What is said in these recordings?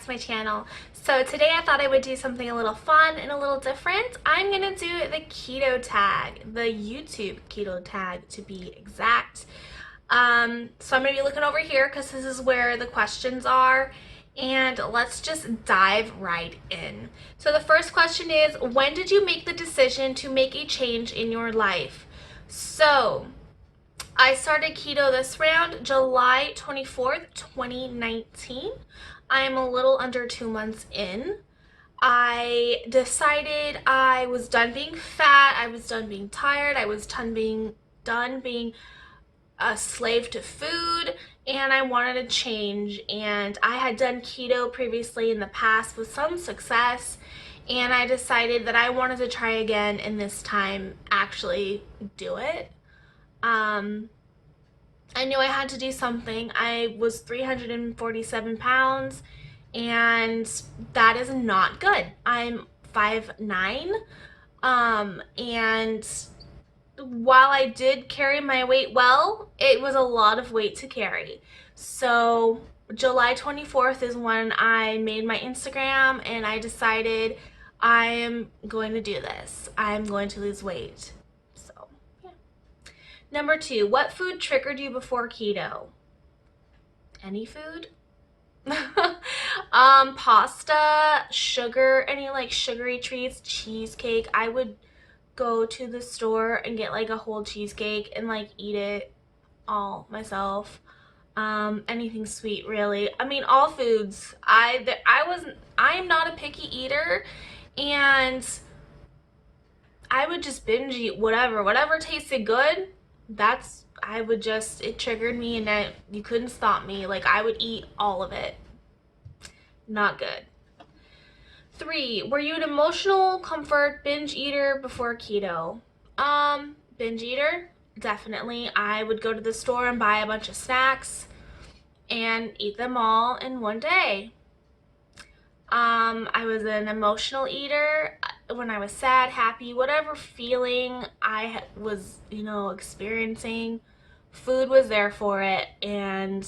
to my channel. So today I thought I would do something a little fun and a little different. I'm gonna do the keto tag, the YouTube keto tag to be exact. So I'm gonna be looking over here because this is where the questions are, and let's just dive right in. So the first question is, when did you make the decision to make a change in your life? So I started keto this round July 24th, 2019. I am a little under 2 months in. I decided I was done being fat, I was done being tired, I was done being a slave to food, and I wanted to change. And I had done keto previously in the past with some success, and I decided that I wanted to try again and this time actually do it. I knew I had to do something. I was 347 pounds, and that is not good. I'm 5'9", and while I did carry my weight well, it was a lot of weight to carry. So July 24th is when I made my Instagram, and I decided I am going to do this. I'm going to lose weight. So, yeah. Number 2, what food triggered you before keto? Any food? Pasta, sugar, any like sugary treats, cheesecake. I would go to the store and get like a whole cheesecake and like eat it all myself. Anything sweet really. I mean, all foods. I am not a picky eater, and I would just binge eat whatever tasted good. It triggered me, and you couldn't stop me. Like, I would eat all of it. Not good. 3, were you an emotional comfort binge eater before keto? Binge eater, definitely. I would go to the store and buy a bunch of snacks and eat them all in one day. I was an emotional eater when I was sad, happy, whatever feeling I was, experiencing, food was there for it. And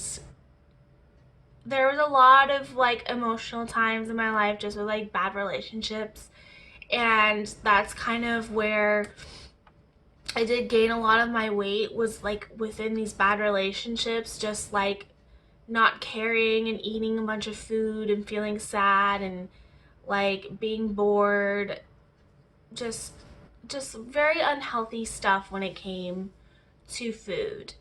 there was a lot of like emotional times in my life just with like bad relationships, and that's kind of where I did gain a lot of my weight, was like within these bad relationships, just like not caring and eating a bunch of food and feeling sad and like being bored, just very unhealthy stuff when it came to food.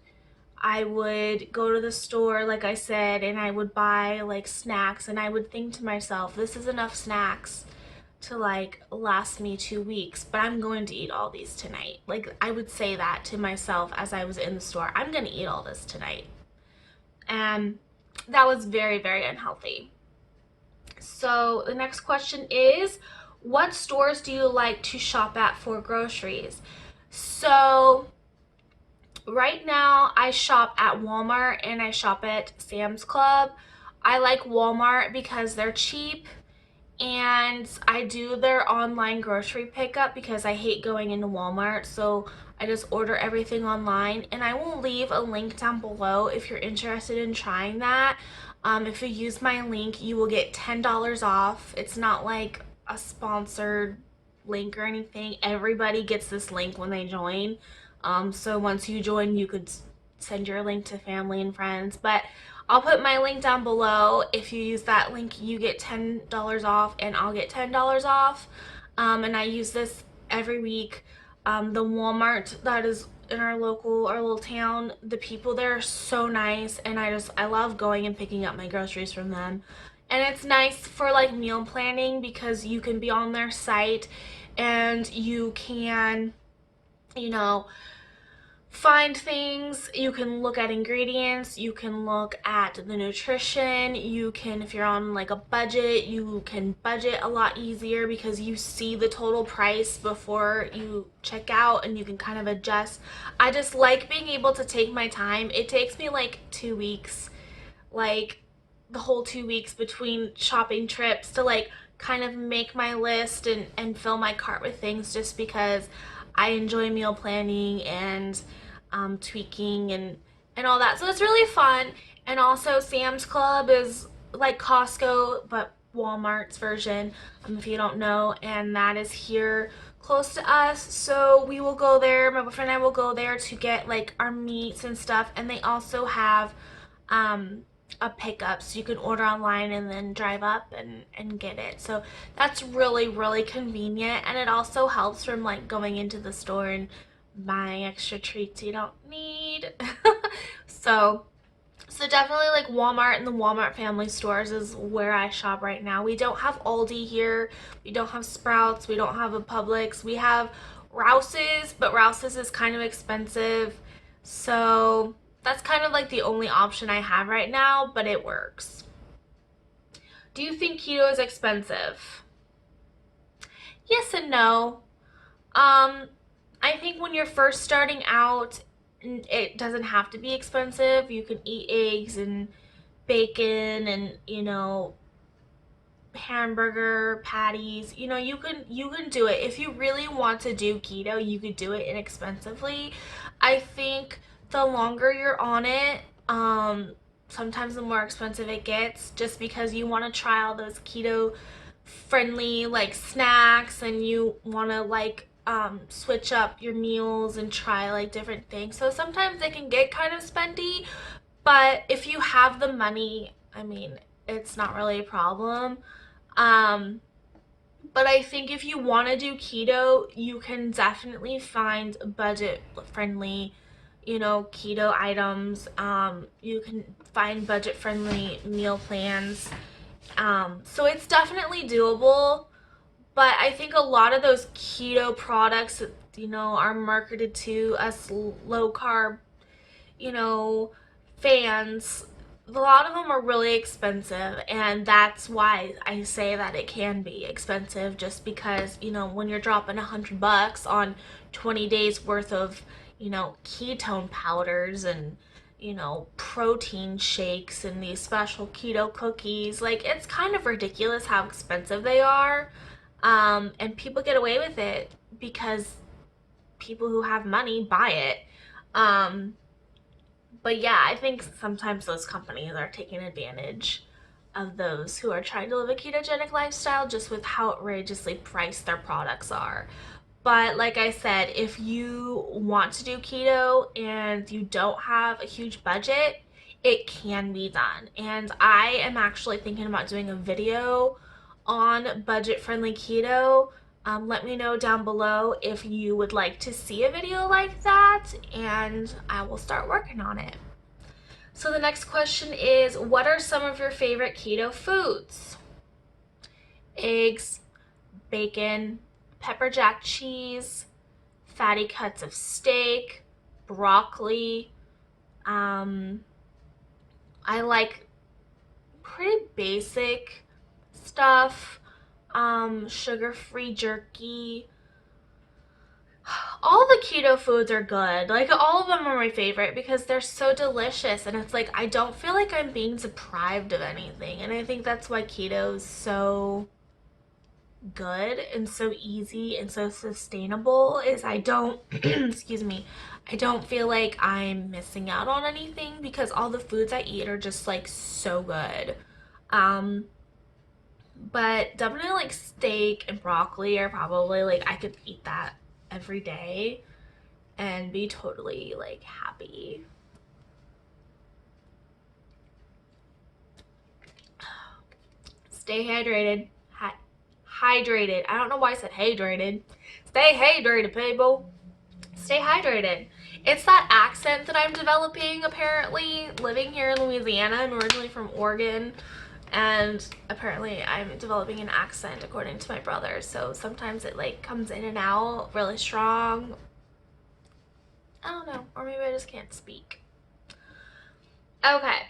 I would go to the store, like I said, and I would buy like snacks, and I would think to myself, this is enough snacks to like last me 2 weeks, but I'm going to eat all these tonight. Like, I would say that to myself as I was in the store, I'm going to eat all this tonight. And that was very, very unhealthy. So the next question is, what stores do you like to shop at for groceries? So right now I shop at Walmart and I shop at Sam's Club. I like Walmart because they're cheap, and I do their online grocery pickup because I hate going into Walmart, so I just order everything online. And I will leave a link down below if you're interested in trying that. If you use my link, you will get $10 off. It's not like a sponsored link or anything. Everybody gets this link when they join. So once you join, you could send your link to family and friends. But I'll put my link down below. If you use that link, you get $10 off, and I'll get $10 off. And I use this every week. The Walmart that is in our little town, the people there are so nice, and I love going and picking up my groceries from them. And it's nice for like meal planning because you can be on their site and you can, find things, you can look at ingredients, you can look at the nutrition, you can, if you're on like a budget, you can budget a lot easier because you see the total price before you check out, and you can kind of adjust. I just like being able to take my time. It takes me like 2 weeks, like the whole 2 weeks between shopping trips, to like kind of make my list and fill my cart with things, just because I enjoy meal planning and tweaking and all that. So it's really fun. And also Sam's Club is like Costco, but Walmart's version, if you don't know, and that is here close to us. So we will go there. My boyfriend and I will go there to get like our meats and stuff, and they also have um, a pickup, so you can order online and then drive up and get it. So that's really convenient, and it also helps from like going into the store and buying extra treats you don't need. so so definitely like Walmart and the Walmart family stores is where I shop right now. We don't have Aldi here. We don't have Sprouts. We don't have a Publix. We have Rouse's, but Rouse's is kind of expensive. So that's kind of like the only option I have right now, but it works. Do you think keto is expensive? Yes and no. Um, I think when you're first starting out, it doesn't have to be expensive. You can eat eggs and bacon and, hamburger patties. You can do it. If you really want to do keto, you could do it inexpensively. I think the longer you're on it, sometimes the more expensive it gets, just because you want to try all those keto friendly like snacks, and you want to like switch up your meals and try like different things. So sometimes they can get kind of spendy, but if you have the money, I mean, it's not really a problem. Um, but I think if you want to do keto, you can definitely find budget friendly, keto items. You can find budget friendly meal plans. So it's definitely doable. But I think a lot of those keto products, are marketed to us low carb, you know, fans. A lot of them are really expensive, and that's why I say that it can be expensive, just because, when you're dropping $100 on 20 days worth of, ketone powders and, protein shakes and these special keto cookies, like, it's kind of ridiculous how expensive they are. And people get away with it because people who have money buy it. Um, but yeah, I think sometimes those companies are taking advantage of those who are trying to live a ketogenic lifestyle, just with how outrageously priced their products are. But like I said, if you want to do keto and you don't have a huge budget, it can be done. And I am actually thinking about doing a video on budget friendly keto. Let me know down below if you would like to see a video like that, and I will start working on it. So the next question is, what are some of your favorite keto foods? Eggs, bacon, pepper jack cheese, fatty cuts of steak, broccoli. I like pretty basic stuff. Sugar-free jerky. All the keto foods are good. Like, all of them are my favorite because they're so delicious, and it's like I don't feel like I'm being deprived of anything. And I think that's why keto is so good and so easy and so sustainable, is I don't excuse me, I don't feel like I'm missing out on anything because all the foods I eat are just like so good. Um but definitely like steak and broccoli are probably like, I could eat that every day and be totally like happy. Stay hydrated. Hydrated. I don't know why I said hydrated. Stay hydrated, people. Stay hydrated. It's that accent that I'm developing, apparently, living here in Louisiana. I'm originally from Oregon, and apparently I'm developing an accent according to my brother. So sometimes it like comes in and out really strong. I don't know, or maybe I just can't speak. Okay.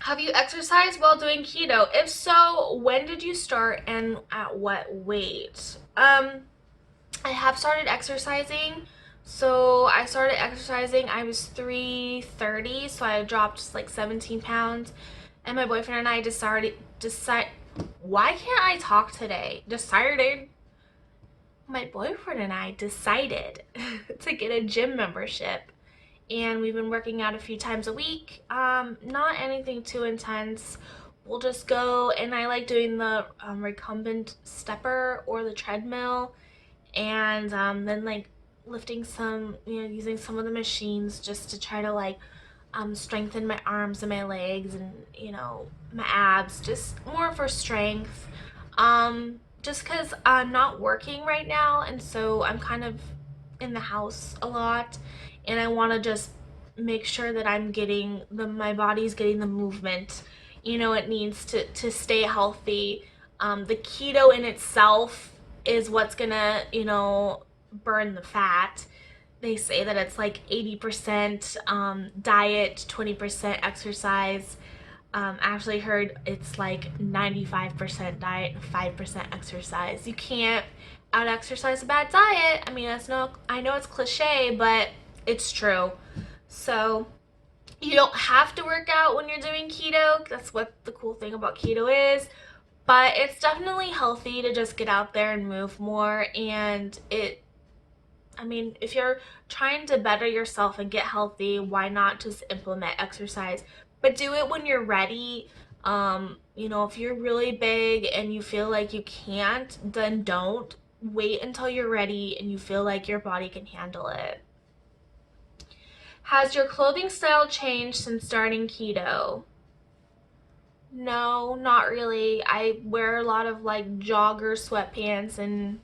Have you exercised while doing keto? If so, when did you start and at what weight? I have started exercising. So I started exercising, I was 330, so I dropped like 17 pounds. And my boyfriend and I why can't I talk today? My boyfriend and I decided to get a gym membership, and we've been working out a few times a week. Not anything too intense. we'll just go, and I like doing the recumbent stepper or the treadmill, and then like lifting some, using some of the machines just to try to like strengthen my arms and my legs and my abs, just more for strength. Just because I'm not working right now, and so I'm kind of in the house a lot, and I want to just make sure that I'm getting my body's getting the movement it needs to stay healthy. The keto in itself is what's gonna burn the fat. They say that it's like 80% diet, 20% exercise. I actually heard it's like 95% diet, 5% exercise. You can't out exercise a bad diet. I mean, I know it's cliche, but it's true. So you don't have to work out when you're doing keto. That's what the cool thing about keto is. But it's definitely healthy to just get out there and move more. And if you're trying to better yourself and get healthy, why not just implement exercise? But do it when you're ready. If you're really big and you feel like you can't, then don't. Wait until you're ready and you feel like your body can handle it. Has your clothing style changed since starting keto? No, not really. I wear a lot of like jogger sweatpants and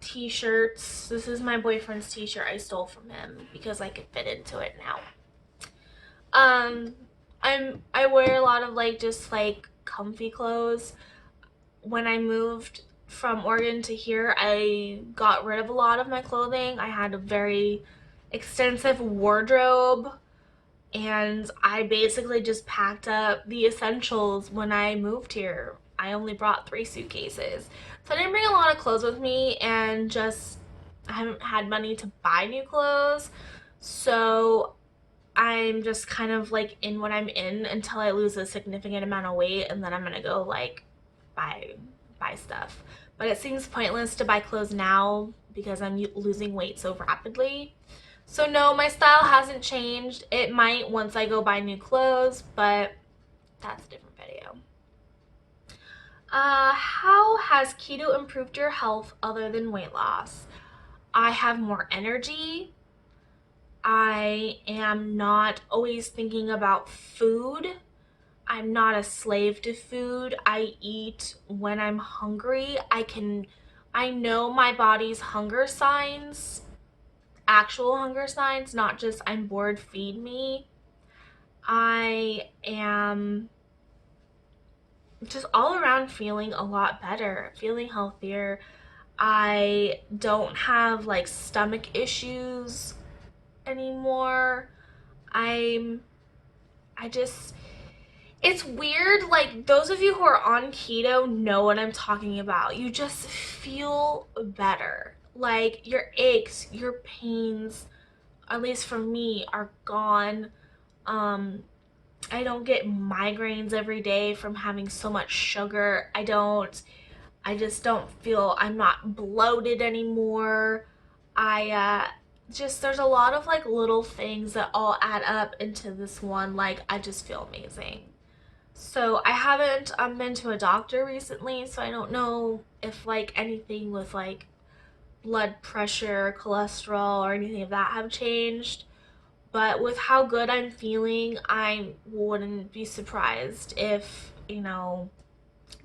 t-shirts. This is my boyfriend's t-shirt I stole from him because I could fit into it now. Um, I wear a lot of like just like comfy clothes. When I moved from Oregon to here, I got rid of a lot of my clothing. I had a very extensive wardrobe, and I basically just packed up the essentials when I moved here. I only brought 3 suitcases. So I didn't bring a lot of clothes with me, and just I haven't had money to buy new clothes. So I'm just kind of like in what I'm in until I lose a significant amount of weight, and then I'm gonna go like buy stuff. But it seems pointless to buy clothes now because I'm losing weight so rapidly. So no, my style hasn't changed. It might once I go buy new clothes, but that's a different video. How has keto improved your health other than weight loss? I have more energy. I am not always thinking about food. I'm not a slave to food. I eat when I'm hungry. I know my body's hunger signs, actual hunger signs, not just I'm bored, feed me. I am just all around feeling a lot better, feeling healthier. I don't have like stomach issues anymore. I'm I just It's weird, like those of you who are on keto know what I'm talking about. You just feel better. Like your aches, your pains, at least for me, are gone. Um I don't get migraines every day from having so much sugar. I just don't feel, I'm not bloated anymore. I just there's a lot of like little things that all add up into this one, like I just feel amazing. So I haven't been to a doctor recently, so I don't know if like anything with like blood pressure, cholesterol, or anything of that have changed. But with how good I'm feeling, I wouldn't be surprised if,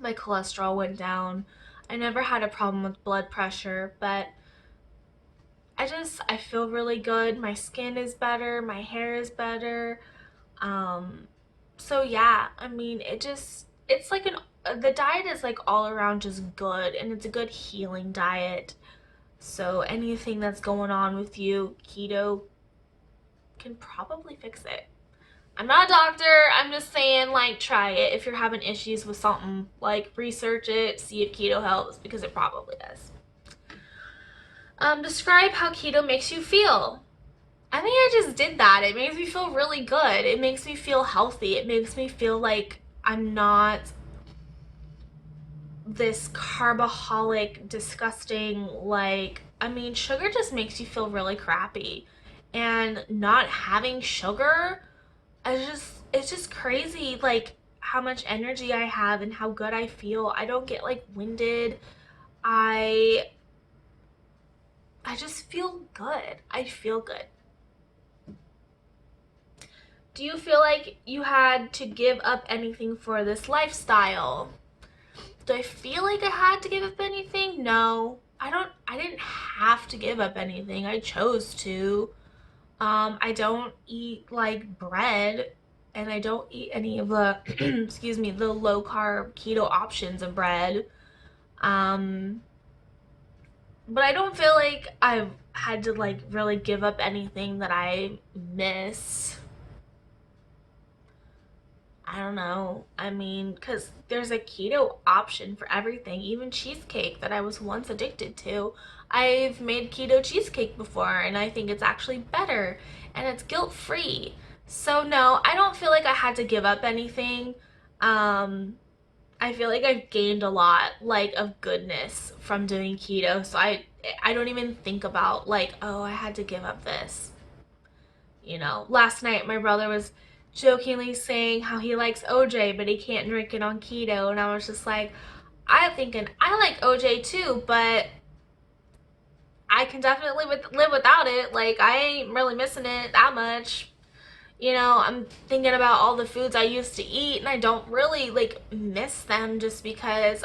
my cholesterol went down. I never had a problem with blood pressure, but I feel really good. My skin is better, my hair is better. So yeah, it's like the diet is like all around just good, and it's a good healing diet. So anything that's going on with you, keto can probably fix it. I'm not a doctor. I'm just saying, like, try it. If you're having issues with something, like, research it, see if keto helps, because it probably does. Describe how keto makes you feel. I think I just did that. It makes me feel really good. It makes me feel healthy. It makes me feel like I'm not this carboholic, disgusting, sugar just makes you feel really crappy. And not having sugar, it's just crazy, like, how much energy I have and how good I feel. I don't get like winded. I I just feel good. I feel good. Do you feel like you had to give up anything for this lifestyle? Do I feel like I had to give up anything? No. I didn't have to give up anything. I chose to. I don't eat like bread, and I don't eat any of the excuse me, the low carb keto options of bread. Um but I don't feel like I've had to like really give up anything that I miss. I don't know. I mean, because there's a keto option for everything, even cheesecake that I was once addicted to. I've made keto cheesecake before, and I think it's actually better, and it's guilt free. So, no, I don't feel like I had to give up anything. Um, I feel like I've gained a lot, like, of goodness from doing keto. So, I don't even think about, like, oh, I had to give up this. Last night my brother was jokingly saying how he likes OJ, but he can't drink it on keto. And I was just like, I'm thinking, I like OJ too, but I can definitely live without it. Like, I ain't really missing it that much. I'm thinking about all the foods I used to eat, and I don't really like miss them just because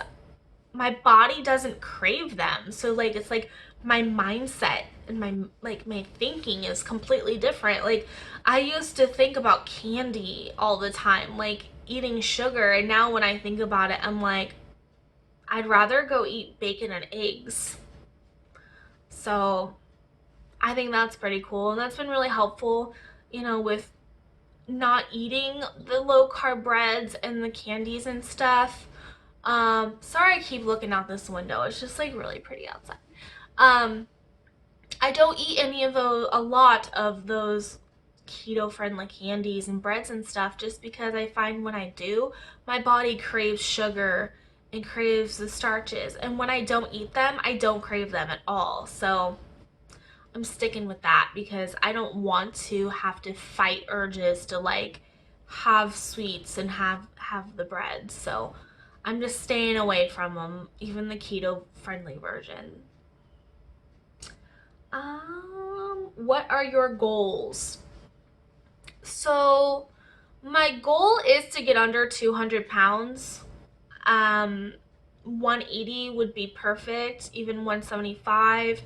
my body doesn't crave them. So like it's like my mindset and my thinking is completely different. Like I used to think about candy all the time, like eating sugar, and now when I think about it, I'm like I'd rather go eat bacon and eggs. So I think that's pretty cool, and that's been really helpful, with not eating the low carb breads and the candies and stuff. Sorry I keep looking out this window. It's just like really pretty outside. Um, I don't eat a lot of those keto friendly candies and breads and stuff just because I find when I do, my body craves sugar and craves the starches. And when I don't eat them, I don't crave them at all. So I'm sticking with that because I don't want to have to fight urges to like have sweets and have the bread. So I'm just staying away from them, even the keto friendly version. What are your goals? So my goal is to get under 200 pounds. Um, 180 would be perfect, even 175.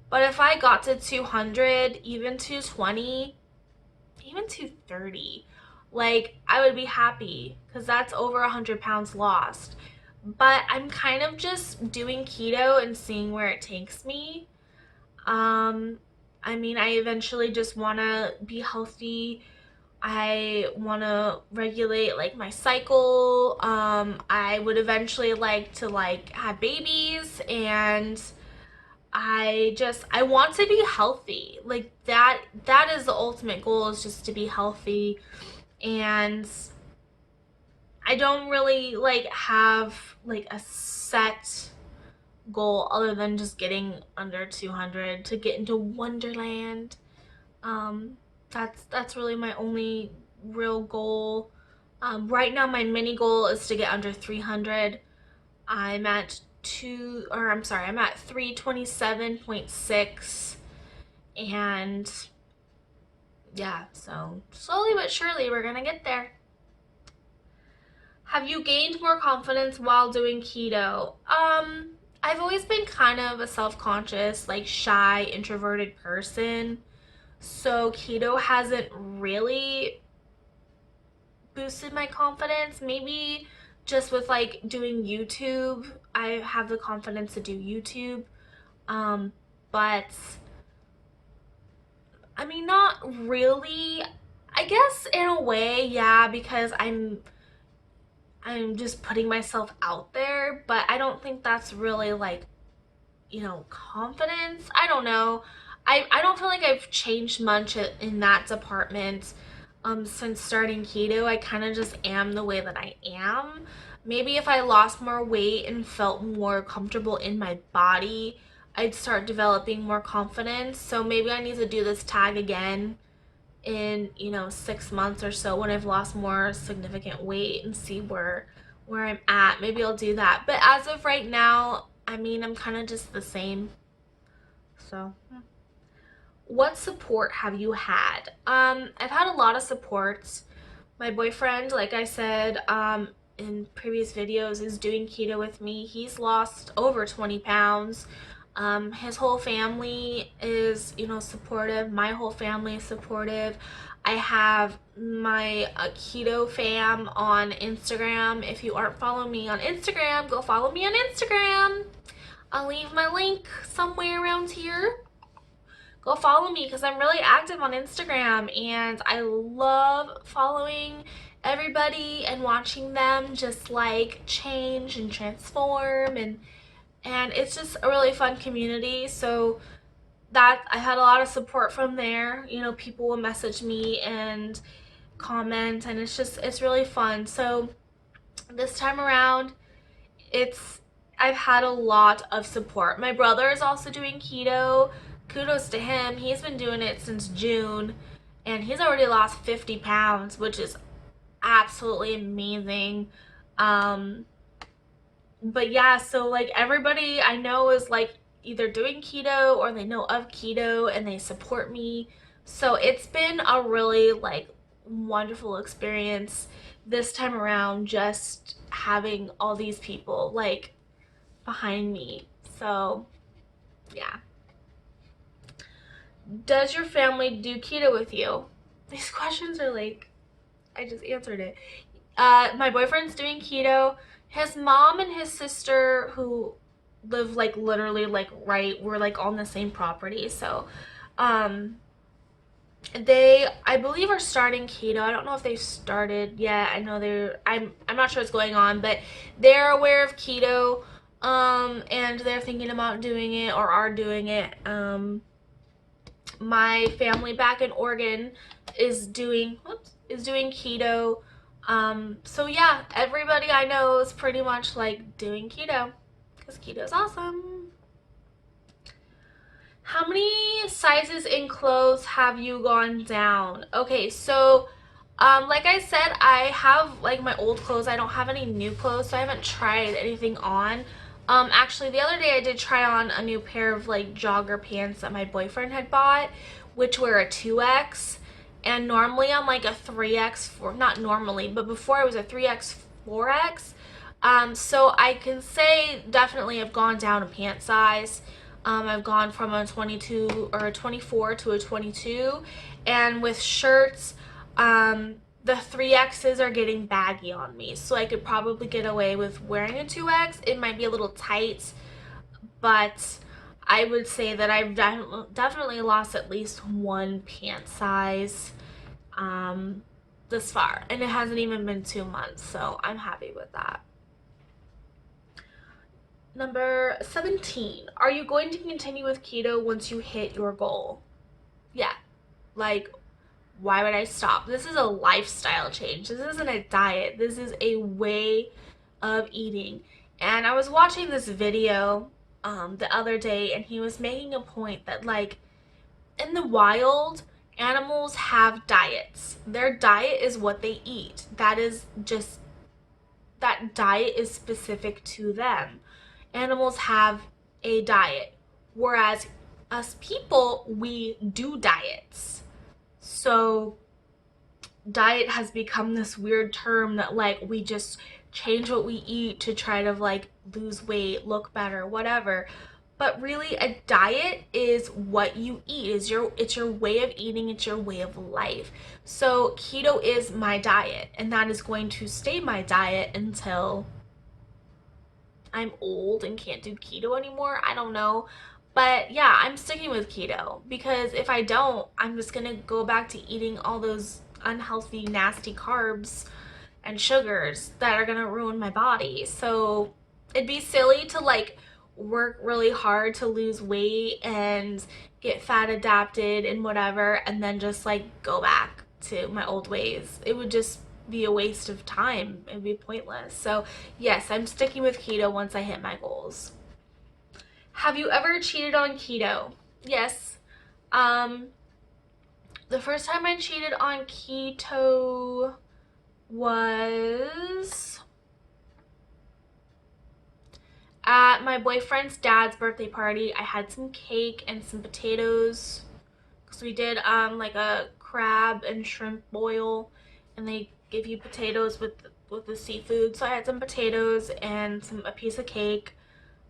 But if I got to 200, even 220, even 230, like I would be happy because that's over 100 pounds lost. But I'm kind of just doing keto and seeing where it takes me. Um, I mean, I eventually just want to be healthy. I want to regulate like my cycle. I would eventually like to like have babies, and I want to be healthy. Like that is the ultimate goal, is just to be healthy. And I don't really like have like a set goal other than just getting under 200 to get into Wonderland. Um, that's really my only real goal. Right now, my mini goal is to get under 300. I'm at 327.6, and yeah, so slowly but surely we're gonna get there. Have you gained more confidence while doing keto? I've always been kind of a self-conscious, like shy, introverted person. So keto hasn't really boosted my confidence. Maybe just with like doing YouTube, I have the confidence to do YouTube. But I mean, not really. I guess in a way, yeah, because I'm just putting myself out there, but I don't think that's really like, confidence. I don't know. I don't feel like I've changed much in that department since starting keto. I kind of just am the way that I am. Maybe if I lost more weight and felt more comfortable in my body, I'd start developing more confidence. So maybe I need to do this tag again in, 6 months or so when I've lost more significant weight and see where I'm at. Maybe I'll do that. But as of right now, I mean, I'm kind of just the same. So, what support have you had? I've had a lot of supports. My boyfriend, like I said, in previous videos, is doing keto with me. He's lost over 20 pounds. His whole family is, supportive. My whole family is supportive. I have my keto fam on Instagram. If you aren't following me on Instagram, go follow me on Instagram. I'll leave my link somewhere around here. Go follow me because I'm really active on Instagram and I love following everybody and watching them just like change and transform, and it's just a really fun community. So that I had a lot of support from there. People will message me and comment, and it's really fun. So this time around, it's I've had a lot of support. My brother is also doing keto. Kudos to him. He's been doing it since June and he's already lost 50 pounds, which is absolutely amazing. Um but yeah, so like everybody I know is like either doing keto or they know of keto and they support me. So it's been a really like wonderful experience this time around, just having all these people like behind me. So yeah. Does your family do keto with you? These questions are like, I just answered it. My boyfriend's doing keto. His mom and his sister, who live like literally like right, we're like on the same property. So, um, they I believe are starting keto. I don't know if they've started yet. I know I'm not sure what's going on, but they're aware of keto, and they're thinking about doing it or are doing it. My family back in Oregon is doing keto. So yeah, everybody I know is pretty much like doing keto because keto is awesome. How many sizes in clothes have you gone down? Okay, so like I said, I have like my old clothes. I don't have any new clothes, so I haven't tried anything on. Actually, the other day I did try on a new pair of like jogger pants that my boyfriend had bought, which were a 2X. And normally I'm like a 3X, not normally, but before I was a 3X, 4X. So I can say definitely I've gone down a pant size. I've gone from a 22 or a 24 to a 22. And with shirts, the 3Xs are getting baggy on me. So I could probably get away with wearing a 2X. It might be a little tight, but I would say that I've definitely lost at least one pant size this far. And it hasn't even been 2 months. So I'm happy with that. Number 17, are you going to continue with keto once you hit your goal? Yeah. Like, why would I stop? This is a lifestyle change. This isn't a diet. This is a way of eating. And I was watching this video the other day, and he was making a point that, like, in the wild, animals have diets. Their diet is what they eat. That diet is specific to them. Animals have a diet, whereas us people, we do diets. So diet has become this weird term that like we just change what we eat to try to like lose weight, look better, whatever. But really a diet is what you eat. It's your way of eating, it's your way of life. So keto is my diet, and that is going to stay my diet until I'm old and can't do keto anymore. I don't know. But yeah, I'm sticking with keto because if I don't, I'm just gonna go back to eating all those unhealthy, nasty carbs and sugars that are gonna ruin my body. So it'd be silly to like work really hard to lose weight and get fat adapted and whatever, and then just like go back to my old ways. It would just be a waste of time. It'd be pointless. So yes, I'm sticking with keto once I hit my goals. Have you ever cheated on keto? Yes. Um, The first time I cheated on keto was at my boyfriend's dad's birthday party. I had some cake and some potatoes because we did like a crab and shrimp boil, and they give you potatoes with the seafood. So I had some potatoes and a piece of cake.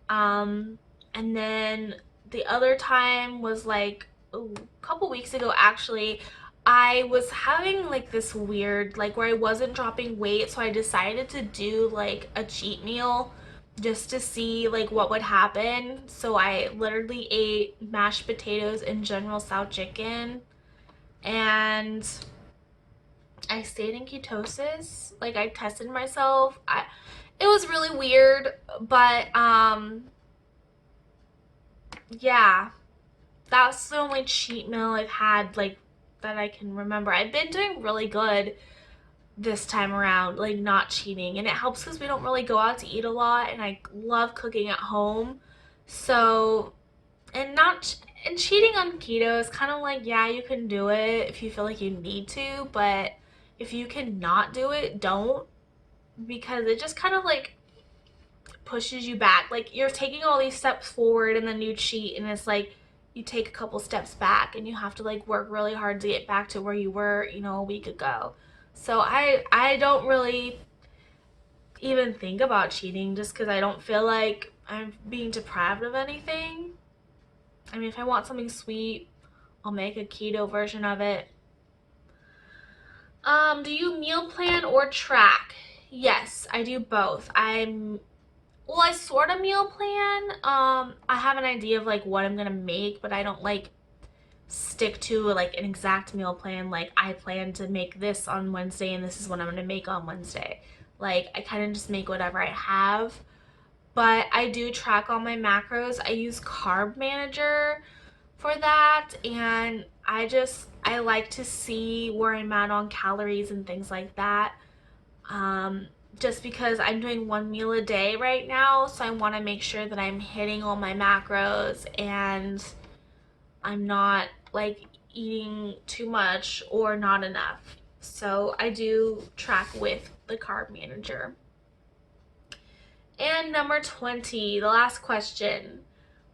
And then the other time was like a couple weeks ago actually. I was having like this weird, like where I wasn't dropping weight, so I decided to do like a cheat meal just to see like what would happen. So I literally ate mashed potatoes and General Tso chicken, and I stayed in ketosis. Like I tested myself. It was really weird, but yeah, that's the only cheat meal I've had like that I can remember. I've been doing really good this time around, like not cheating, and it helps because we don't really go out to eat a lot, and I love cooking at home. So, and not and cheating on keto is kind of like, yeah, you can do it if you feel like you need to, but if you cannot do it, don't, because it just kind of like pushes you back. Like you're taking all these steps forward and then you cheat, and it's like you take a couple steps back and you have to like work really hard to get back to where you were, a week ago. So I don't really even think about cheating just because I don't feel like I'm being deprived of anything. I mean, if I want something sweet, I'll make a keto version of it. Do you meal plan or track? Yes, I do both. Well, I sort of meal plan. I have an idea of like what I'm gonna make, but I don't like stick to like an exact meal plan. Like I plan to make this on Wednesday and this is what I'm gonna make on Wednesday. Like I kind of just make whatever I have. But I do track all my macros. I use Carb Manager for that, and I like to see where I'm at on calories and things like that. Just because I'm doing one meal a day right now, so I want to make sure that I'm hitting all my macros and I'm not like eating too much or not enough. So I do track with the Carb Manager. And number 20, the last question.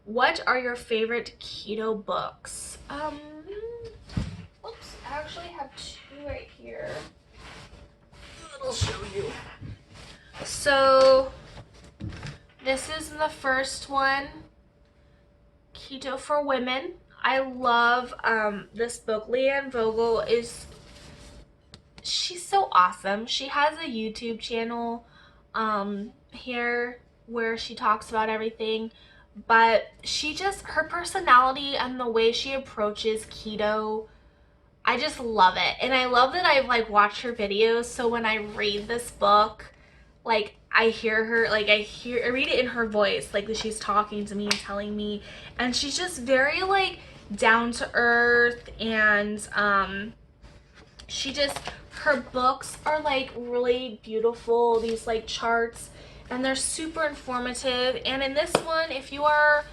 What are your favorite keto books? Oops, I actually have two right here. I'll show you. So this is the first one, Keto for Women. I love this book. Leanne Vogel she's so awesome. She has a YouTube channel here where she talks about everything, but her personality and the way she approaches keto, I just love it. And I love that I've like watched her videos, so when I read this book, like I hear her, like I read it in her voice, like that she's talking to me and telling me, and she's just very like down to earth, and her books are like really beautiful, these like charts, and they're super informative. And in this one, if you're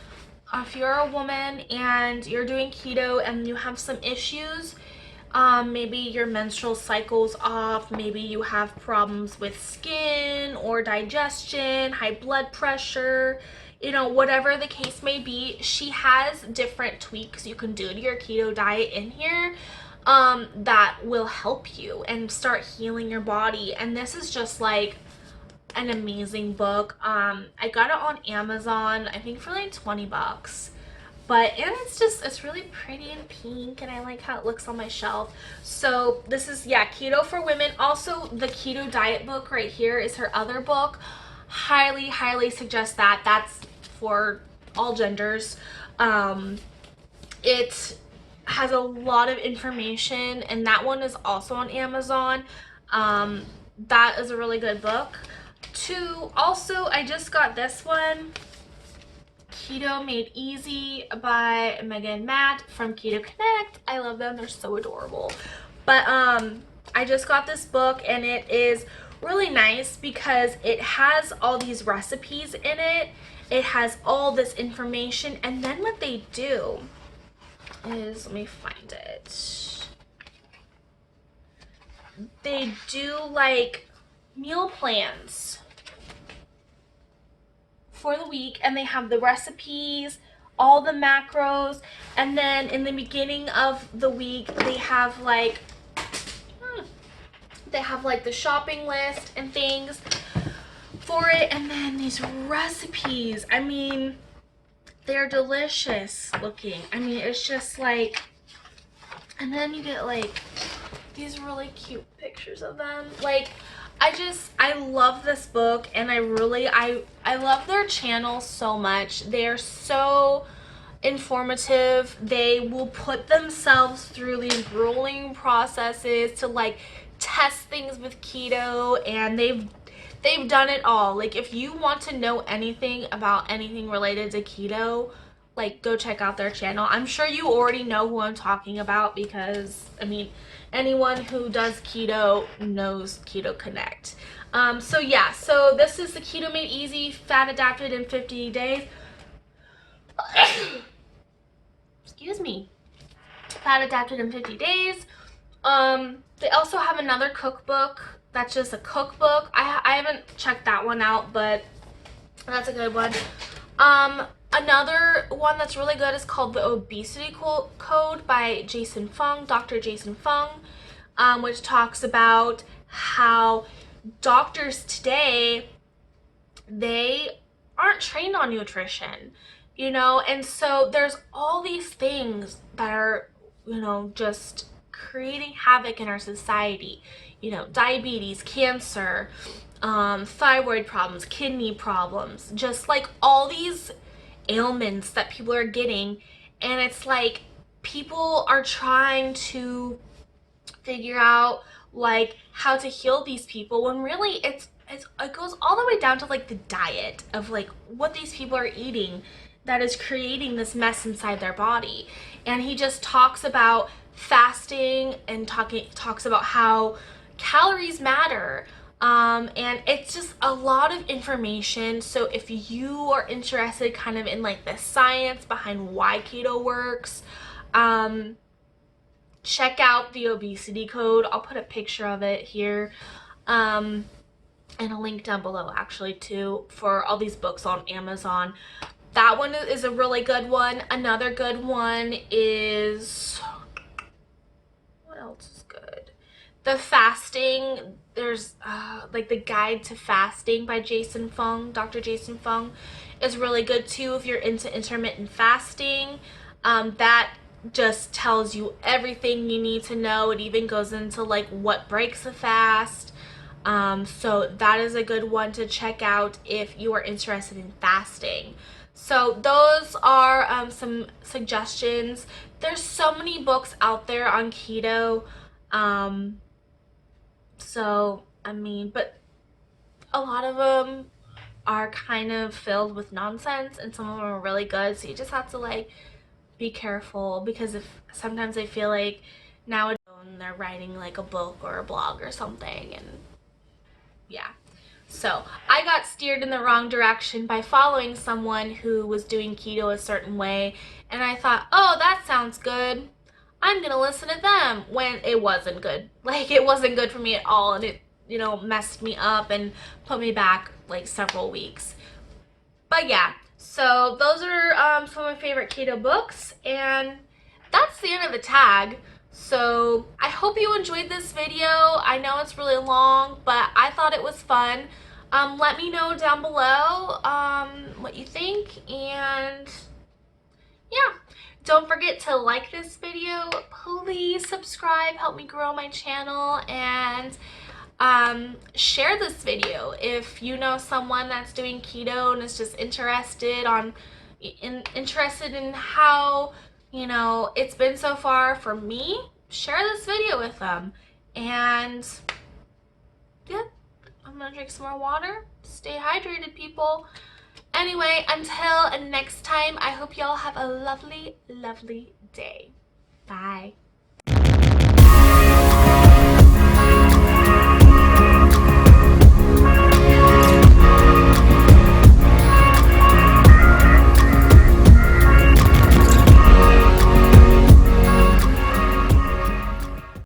a woman and you're doing keto and you have some issues, maybe your menstrual cycle's off, maybe you have problems with skin or digestion, high blood pressure, whatever the case may be, she has different tweaks you can do to your keto diet in here that will help you and start healing your body. And this is just like an amazing book. I got it on Amazon, I think for like 20 bucks. And it's really pretty and pink, and I like how it looks on my shelf. So this is, yeah, Keto for Women. Also, the Keto Diet book right here is her other book. Highly, highly suggest that. That's for all genders. It has a lot of information, and that one is also on Amazon. That is a really good book. Also, I just got this one, Keto Made Easy by Megan and Matt from Keto Connect. I love them. They're so adorable. But I just got this book, and it is really nice because it has all these recipes in it. It has all this information, and then what they do is, let me find it. they do like meal plans for the week, and they have the recipes, all the macros, and then in the beginning of the week they have like the shopping list and things for it, and then these recipes, I mean, they're delicious looking. I mean, it's just like, and then you get like these really cute pictures of them. Like, I love this book, and I love their channel so much. They're so informative. They will put themselves through these grueling processes to like test things with keto, and they've done it all. Like, if you want to know anything about anything related to keto, like, go check out their channel. I'm sure you already know who I'm talking about, because I mean, anyone who does keto knows Keto Connect. So yeah, so this is the Keto Made Easy, Fat Adapted in 50 Days. Excuse me. Fat Adapted in 50 Days. They also have another cookbook that's just a cookbook. I haven't checked that one out, but that's a good one. Another one that's really good is called the Obesity Code by Jason Fung, Dr. Jason Fung, which talks about how doctors today, they aren't trained on nutrition, you know, and so there's all these things that are, you know, just creating havoc in our society. You know, diabetes, cancer, thyroid problems, kidney problems, just like all these ailments that people are getting. And it's like people are trying to figure out like how to heal these people, when really it goes all the way down to like the diet of like what these people are eating that is creating this mess inside their body. And he just talks about fasting and talks about how calories matter. And it's just a lot of information. So if you are interested kind of in like the science behind why keto works, check out the Obesity Code. I'll put a picture of it here, and a link down below actually too, for all these books on Amazon. That one is a really good one. Another good one is, what else is good? The fasting, there's like the Guide to Fasting by Jason Fung, Dr. Jason Fung, is really good too if you're into intermittent fasting. That just tells you everything you need to know. It even goes into like what breaks a fast. So that is a good one to check out if you are interested in fasting. So those are some suggestions. There's so many books out there on keto. So, I mean, but a lot of them are kind of filled with nonsense, and some of them are really good. So you just have to like be careful, because if sometimes I feel like nowadays they're writing like a book or a blog or something, and yeah. So I got steered in the wrong direction by following someone who was doing keto a certain way, and I thought, oh, that sounds good, I'm gonna listen to them, when it wasn't good. Like, it wasn't good for me at all, and it, you know, messed me up and put me back like several weeks. But yeah, so those are some of my favorite keto books, and that's the end of the tag. So I hope you enjoyed this video. I know it's really long, but I thought it was fun. Let me know down below what you think, and yeah, don't forget to like this video. Please subscribe, help me grow my channel, and share this video if you know someone that's doing keto and is just interested in how, you know, it's been so far for me. Share this video with them. And yeah, I'm gonna drink some more water. Stay hydrated, people. Anyway, until next time, I hope y'all have a lovely, lovely day. Bye.